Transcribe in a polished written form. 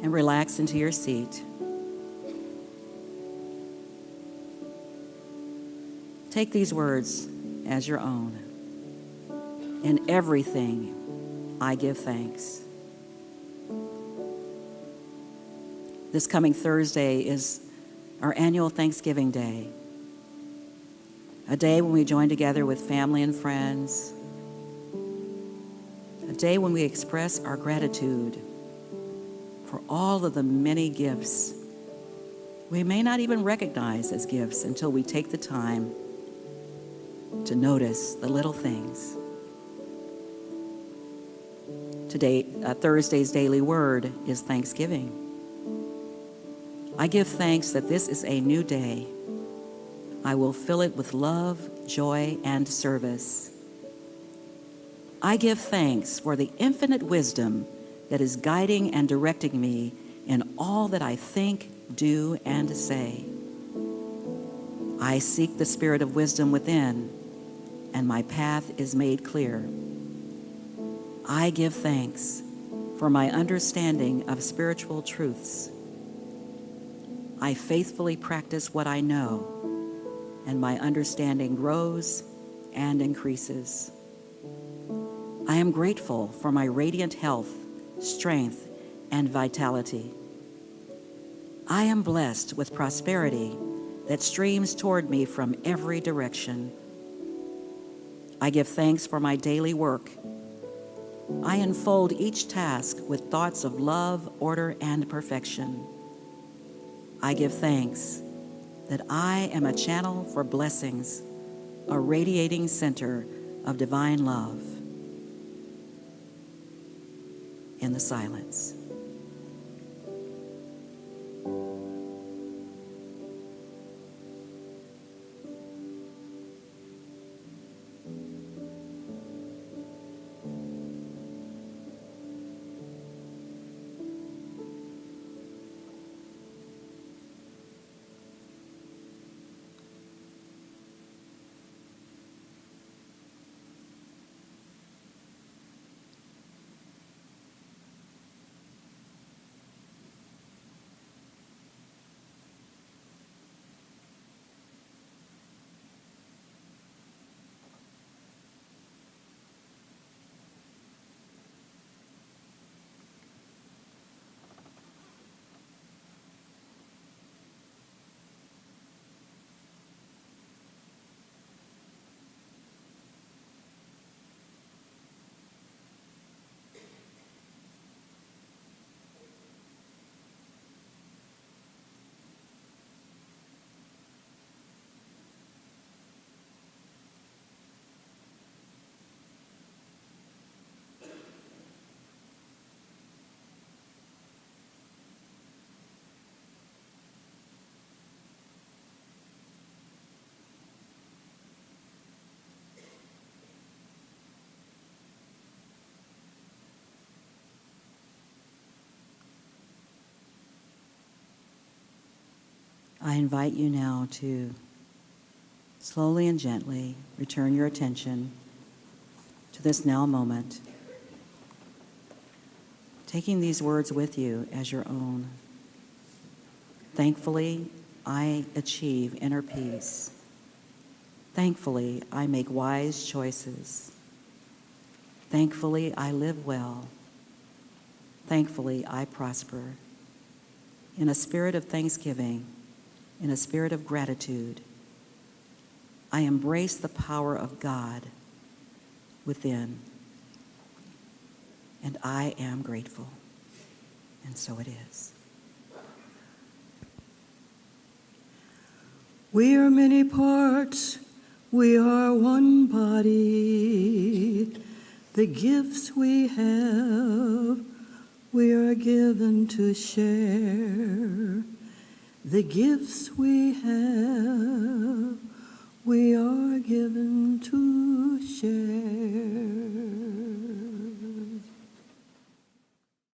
and relax into your seat. Take these words as your own. In everything, I give thanks. This coming Thursday is our annual Thanksgiving Day, a day when we join together with family and friends, a day when we express our gratitude for all of the many gifts we may not even recognize as gifts until we take the time to notice the little things. Today, Thursday's daily word is Thanksgiving. I give thanks that this is a new day. I will fill it with love, joy, and service. I give thanks for the infinite wisdom that is guiding and directing me in all that I think, do, and say. I seek the spirit of wisdom within, and my path is made clear. I give thanks for my understanding of spiritual truths. I faithfully practice what I know, and my understanding grows and increases. I am grateful for my radiant health, strength, and vitality. I am blessed with prosperity that streams toward me from every direction. I give thanks for my daily work. I unfold each task with thoughts of love, order, and perfection. I give thanks that I am a channel for blessings, a radiating center of divine love. In the silence. I invite you now to slowly and gently return your attention to this now moment, taking these words with you as your own. Thankfully, I achieve inner peace. Thankfully, I make wise choices. Thankfully, I live well. Thankfully, I prosper. In a spirit of thanksgiving, in a spirit of gratitude, I embrace the power of God within, and I am grateful, and so it is. We are many parts, we are one body. The gifts we have, we are given to share. The gifts we have, we are given to share.